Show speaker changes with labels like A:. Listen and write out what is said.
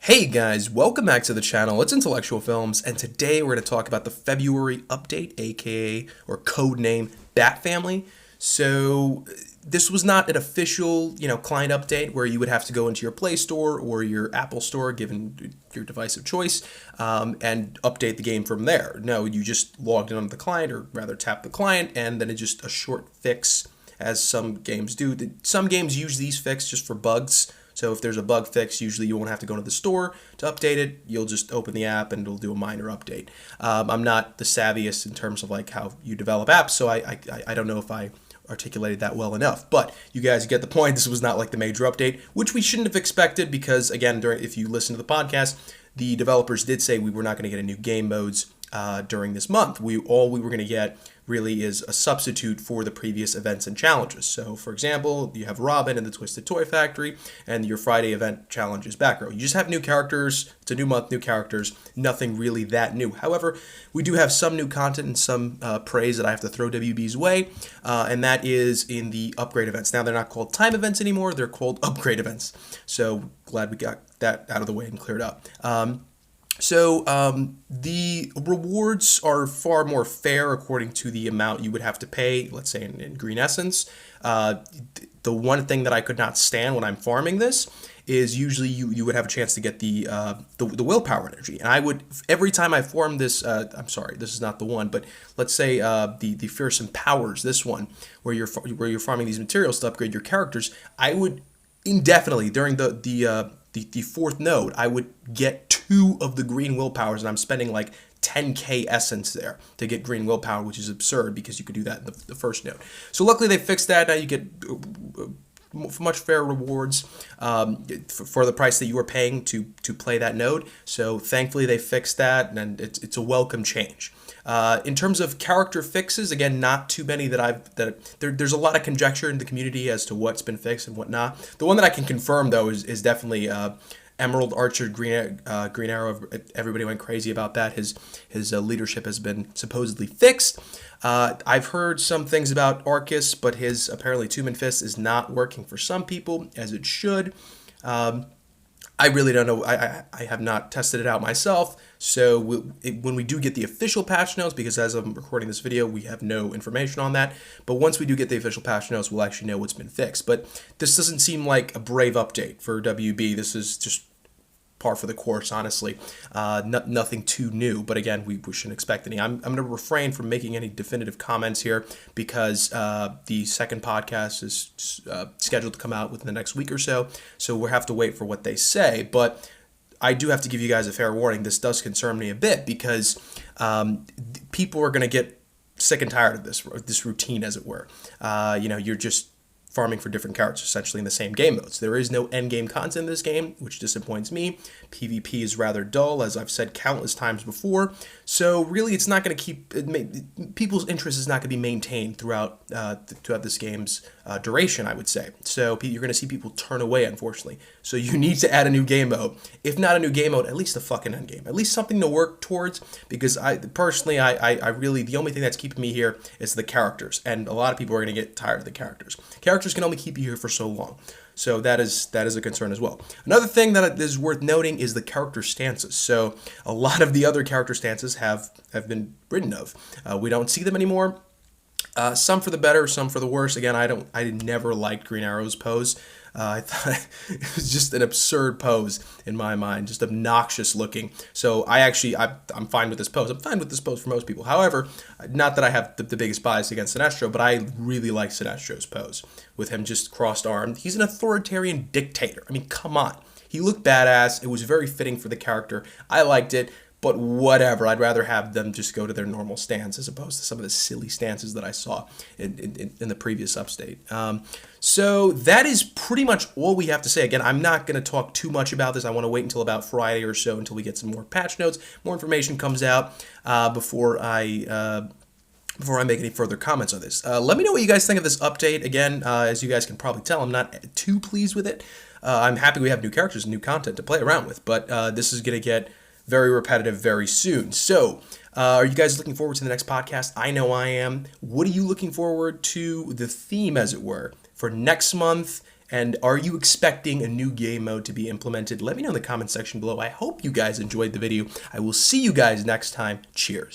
A: Hey guys, welcome back to the channel. It's Intellectual Films, and today we're going to talk about the February update, aka or codename Bat Family. So this was not an official, client update where you would have to go into your Play Store or your Apple Store, given your device of choice, and update the game from there. No, you just logged in on the client, or rather tapped the client, and then it's just a short fix, as some games do. Some games use these fixes just for bugs. So if there's a bug fix, usually you won't have to go to the store to update it. You'll just open the app and it'll do a minor update. I'm not the savviest in terms of like how you develop apps, so I don't know if I articulated that well enough. But you guys get the point. This was not like the major update, which we shouldn't have expected because, again, if you listen to the podcast, the developers did say we were not going to get a new game modes during this month. All we were going to get really is a substitute for the previous events and challenges. So, for example, you have Robin and the Twisted Toy Factory, and your Friday event challenge is Batgirl. You just have new characters. It's a new month, new characters. Nothing really that new. However, we do have some new content and some praise that I have to throw WB's way, and that is in the upgrade events. Now, they're not called time events anymore. They're called upgrade events. So, glad we got that out of the way and cleared up. So the rewards are far more fair according to the amount you would have to pay, let's say in Green Essence. The one thing that I could not stand when I'm farming this is usually you would have a chance to get the willpower energy. And I would, every time I farm this, I'm sorry, this is not the one, but let's say the Fearsome Powers, this one, where you're farming these materials to upgrade your characters, I would indefinitely, during the fourth node, I would get 2 of the green willpowers, and I'm spending like 10k essence there to get green willpower, which is absurd because you could do that in the first node. So luckily they fixed that. Now you get much fairer rewards for the price that you were paying to play that node. So thankfully they fixed that, and it's a welcome change. In terms of character fixes, again, not too many there's a lot of conjecture in the community as to what's been fixed and whatnot. The one that I can confirm though is definitely Emerald Archer Green Arrow. Everybody went crazy about that. His leadership has been supposedly fixed. I've heard some things about Arcus, but his apparently Tomb and Fist is not working for some people as it should. I really don't know. I have not tested it out myself. So when we do get the official patch notes, because as I'm recording this video, we have no information on that. But once we do get the official patch notes, we'll actually know what's been fixed. But this doesn't seem like a brave update for WB. This is just par for the course, honestly. Nothing too new, but again, we shouldn't expect any. I'm going to refrain from making any definitive comments here because the second podcast is scheduled to come out within the next week or so, so we'll have to wait for what they say. But I do have to give you guys a fair warning. This does concern me a bit because people are going to get sick and tired of this routine, as it were. You're just farming for different characters, essentially in the same game modes. There is no end game content in this game, which disappoints me. PvP is rather dull, as I've said countless times before. So really, it's not going to keep people's interest is not going to be maintained throughout this game's duration, I would say. So you're going to see people turn away, unfortunately. So you need to add a new game mode. If not a new game mode, at least a fucking end game. At least something to work towards. Because I really, the only thing that's keeping me here is the characters, and a lot of people are going to get tired of the characters. Characters can only keep you here for so long. So that is a concern as well. Another thing that is worth noting is the character stances. So a lot of the other character stances have been written of. We don't see them anymore. Some for the better, some for the worse. Again, I never liked Green Arrow's pose. I thought it was just an absurd pose in my mind, just obnoxious looking. So I'm fine with this pose. I'm fine with this pose for most people. However, not that I have the biggest bias against Sinestro, but I really like Sinestro's pose with him just crossed-armed. He's an authoritarian dictator. I mean, come on. He looked badass. It was very fitting for the character. I liked it. But whatever, I'd rather have them just go to their normal stance as opposed to some of the silly stances that I saw in the previous update. So that is pretty much all we have to say. Again, I'm not going to talk too much about this. I want to wait until about Friday or so until we get some more patch notes, more information comes out before I make any further comments on this. Let me know what you guys think of this update. Again, as you guys can probably tell, I'm not too pleased with it. I'm happy we have new characters and new content to play around with, but this is going to get very repetitive very soon. So, are you guys looking forward to the next podcast? I know I am. What are you looking forward to, the theme, as it were, for next month And are you expecting a new game mode to be implemented? Let me know in the comment section below. I hope you guys enjoyed the video. I will see you guys next time. Cheers.